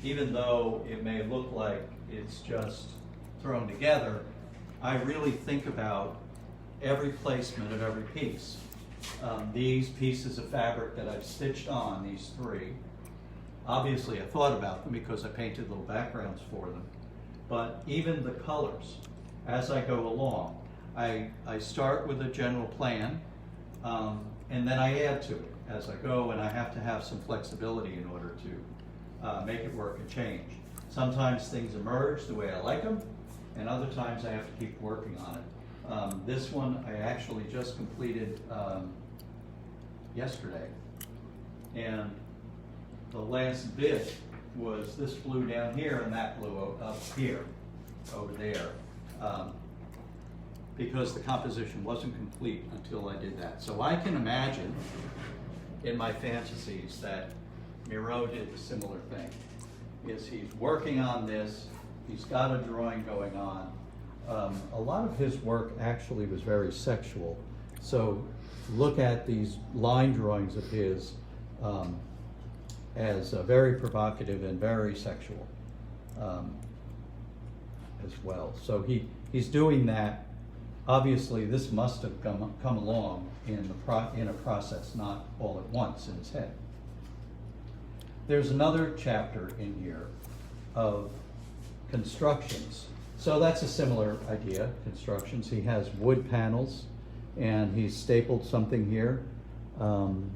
even though it may look like it's just thrown together, I really think about every placement of every piece. These pieces of fabric that I've stitched on, these three, obviously I thought about them because I painted little backgrounds for them, but even the colors, as I go along, I start with a general plan, and then I add to it as I go, and I have to have some flexibility in order to make it work and change. Sometimes things emerge the way I like them, and other times I have to keep working on it. This one I actually just completed yesterday, and the last bit was this blue down here and that blue up here, over there, because the composition wasn't complete until I did that. So I can imagine in my fantasies that Miro did a similar thing. Is he's working on this, he's got a drawing going on. A lot of his work actually was very sexual. So look at these line drawings of his as very provocative and very sexual as well. So he's doing that. Obviously, this must have come along in a process, not all at once in his head. There's another chapter in here of constructions. So that's a similar idea, constructions. He has wood panels, and he's stapled something here.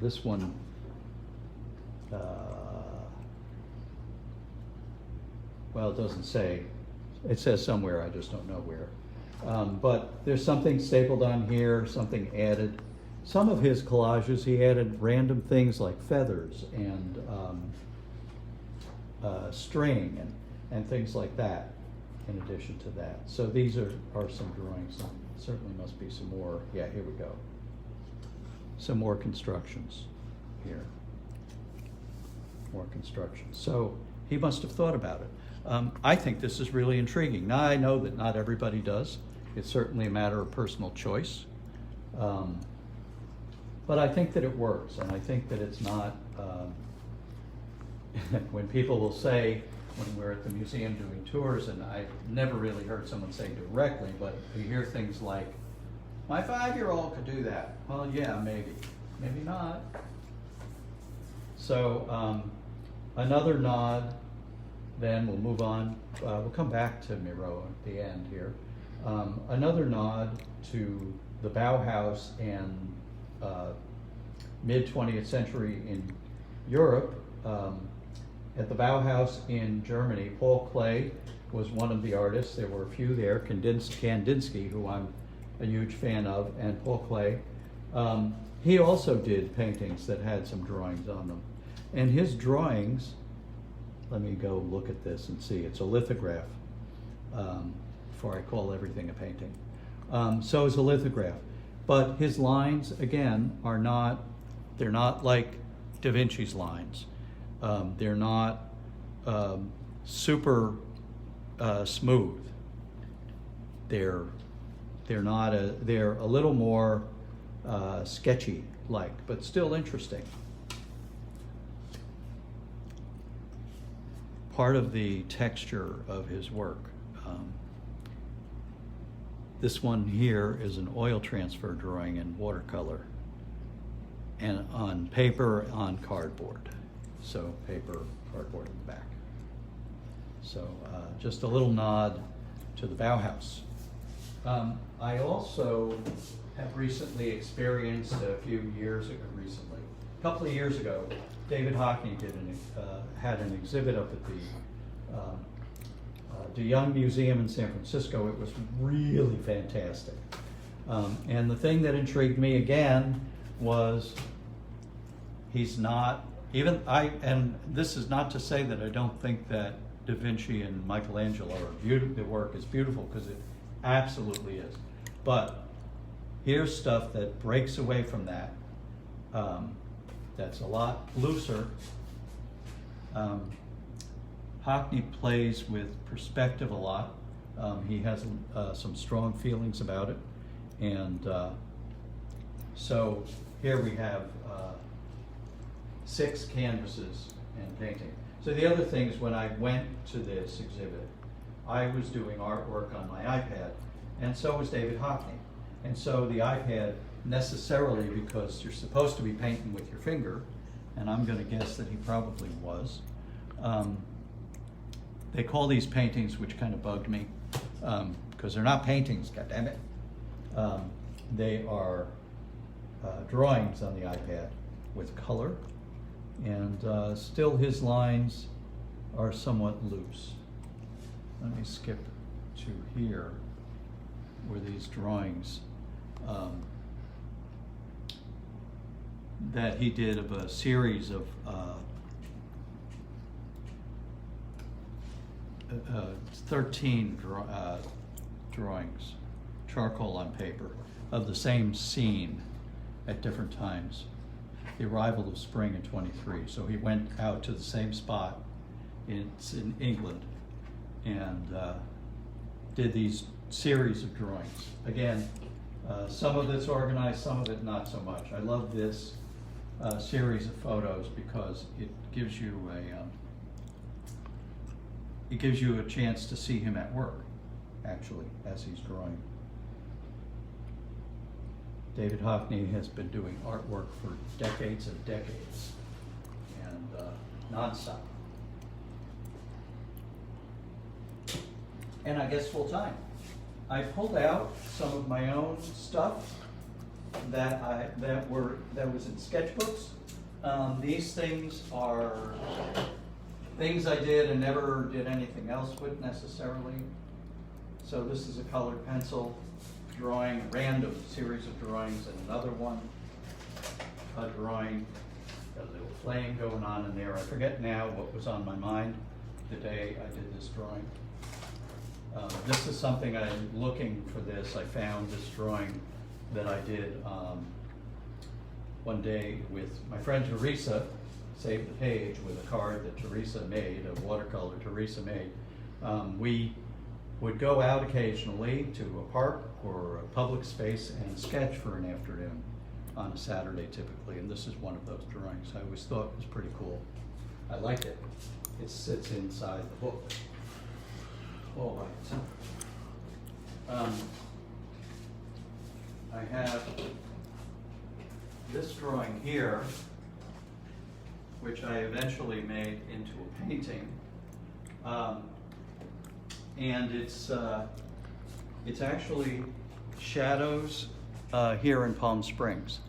This one, well, it doesn't say. It says somewhere, I just don't know where. But there's something stapled on here, something added. Some of his collages, he added random things like feathers and string and things like that in addition to that. So these are some drawings. Certainly must be some more. Yeah, here we go. Some more constructions here. More constructions. So he must have thought about it. I think this is really intriguing. Now I know that not everybody does. It's certainly a matter of personal choice. But I think that it works, and I think that it's not, when people will say, when we're at the museum doing tours, and I've never really heard someone say directly, but you hear things like, my 5-year-old could do that. Well, yeah, maybe not. So another nod, then we'll move on. We'll come back to Miro at the end here. Another nod to the Bauhaus and mid-20th century in Europe. At the Bauhaus in Germany, Paul Klee was one of the artists. There were a few there, Kandinsky, who I'm a huge fan of, and Paul Klee. He also did paintings that had some drawings on them. And his drawings, let me go look at this and see, it's a lithograph, before I call everything a painting. So it's a lithograph. But his lines, again, they're not like Da Vinci's lines. They're not super smooth. They're a little more sketchy like, but still interesting. Part of the texture of his work. This one here is an oil transfer drawing in watercolor, and on paper, on cardboard. So paper, cardboard in the back. So just a little nod to the Bauhaus. I also have recently experienced a couple of years ago, David Hockney had an exhibit up at the De Young Museum in San Francisco. It was really fantastic. And the thing that intrigued me again was he's not, and this is not to say that I don't think that Da Vinci and Michelangelo the work is beautiful, because it absolutely is. But here's stuff that breaks away from that. That's a lot looser. Hockney plays with perspective a lot. He has some strong feelings about it. And so here we have 6 canvases and painting. So the other thing is when I went to this exhibit, I was doing artwork on my iPad, and so was David Hockney. And so the iPad necessarily, because you're supposed to be painting with your finger, and I'm going to guess that he probably was. They call these paintings, which kind of bugged me, because they're not paintings, goddammit. They are drawings on the iPad with color, and still his lines are somewhat loose. Let me skip to here, where these drawings that he did of a series of 13 drawings, charcoal on paper, of the same scene at different times. The arrival of spring in 23. So he went out to the same spot, it's in England, and did these series of drawings. Again, some of it's organized, some of it not so much. I love this series of photos because it gives you a chance to see him at work, actually, as he's drawing. David Hockney has been doing artwork for decades and decades, and nonstop. And I guess full time. I pulled out some of my own stuff that was in sketchbooks. These things are things I did and never did anything else with necessarily. So this is a colored pencil drawing, a random series of drawings, and another one, a drawing, got a little flame going on in there. I forget now what was on my mind the day I did this drawing. This is something I'm looking for this. I found this drawing that I did one day with my friend Teresa, saved the page with a card that Teresa made, a watercolor Teresa made. We would go out occasionally to a park or a public space and sketch for an afternoon on a Saturday typically, and this is one of those drawings. I always thought it was pretty cool. I like it. It sits inside the book all by itself. I have this drawing here, which I eventually made into a painting. And it's actually shadows here in Palm Springs.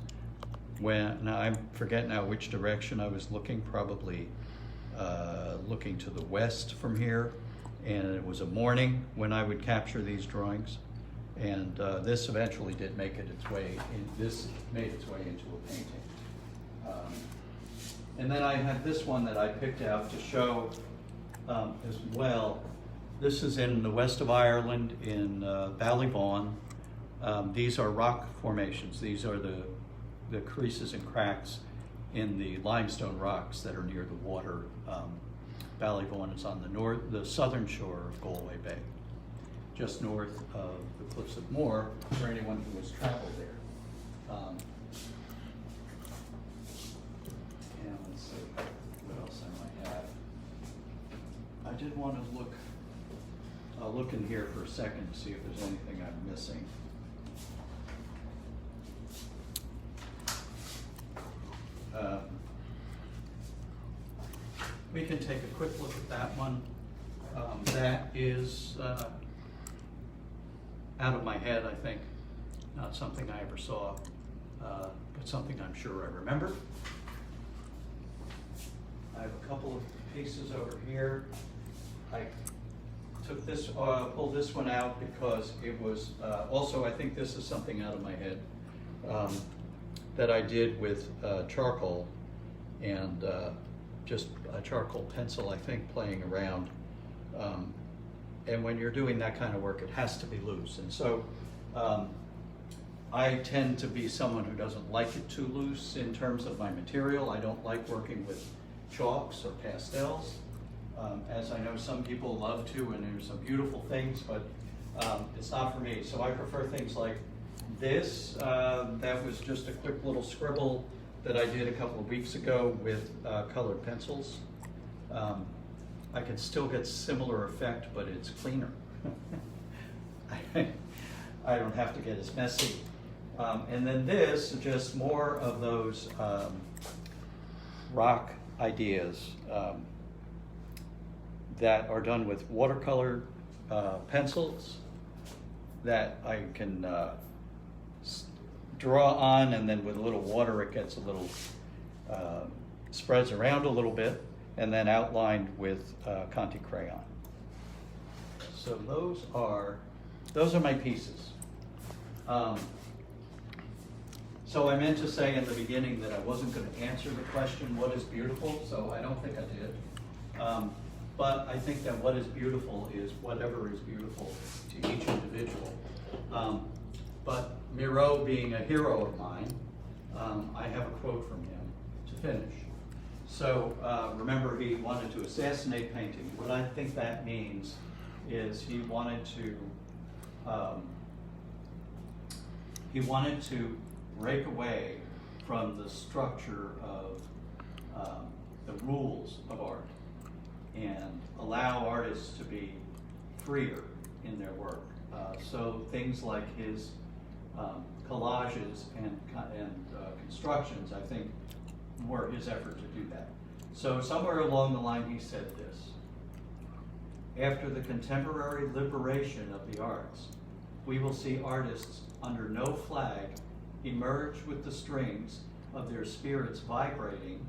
Now I forget now which direction I was looking, probably looking to the west from here. And it was a morning when I would capture these drawings. And this eventually did make it its way this made its way into a painting. And then I have this one that I picked out to show as well. This is in the west of Ireland in Ballyvaughan. These are rock formations. These are the creases and cracks in the limestone rocks that are near the water. Ballyvaughan is on the southern shore of Galway Bay, just north of the Cliffs of Moher, for anyone who has traveled there. And let's see what else I might have. I did want to look. I'll look in here for a second to see if there's anything I'm missing. We can take a quick look at that one. That is out of my head, I think. Not something I ever saw, but something I'm sure I remember. I have a couple of pieces over here. I took this, pulled this one out because it was, also I think this is something out of my head that I did with charcoal and just a charcoal pencil, I think, playing around. And when you're doing that kind of work, it has to be loose. And so I tend to be someone who doesn't like it too loose in terms of my material. I don't like working with chalks or pastels. As I know some people love to, and there's some beautiful things, but it's not for me. So I prefer things like this. That was just a quick little scribble that I did a couple of weeks ago with colored pencils. I can still get similar effect, but it's cleaner. I don't have to get as messy. And then this, just more of those rock ideas that are done with watercolor pencils that I can draw on, and then with a little water it gets a little, spreads around a little bit, and then outlined with Conte crayon. So those are my pieces. So I meant to say in the beginning that I wasn't going to answer the question, what is beautiful? So I don't think I did. But I think that what is beautiful is whatever is beautiful to each individual. But Miro being a hero of mine, I have a quote from him to finish. So remember, he wanted to assassinate painting. What I think that means is he wanted to break away from the structure of the rules of art and allow artists to be freer in their work. So things like his collages and constructions, I think, were his effort to do that. So somewhere along the line he said this: after the contemporary liberation of the arts, we will see artists under no flag emerge with the strings of their spirits vibrating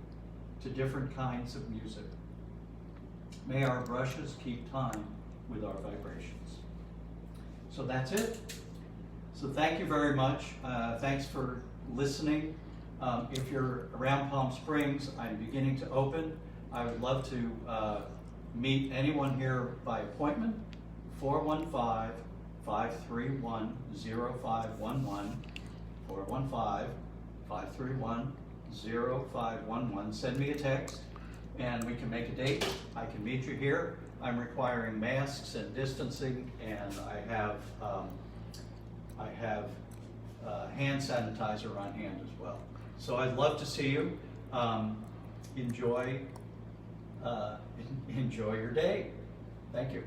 to different kinds of music. May our brushes keep time with our vibrations. So that's it. So thank you very much. Thanks for listening. If you're around Palm Springs, I'm beginning to open. I would love to meet anyone here by appointment, 415-531-0511, 415-531-0511. Send me a text and we can make a date. I can meet you here. I'm requiring masks and distancing, and I have hand sanitizer on hand as well. So I'd love to see you. Enjoy your day. Thank you.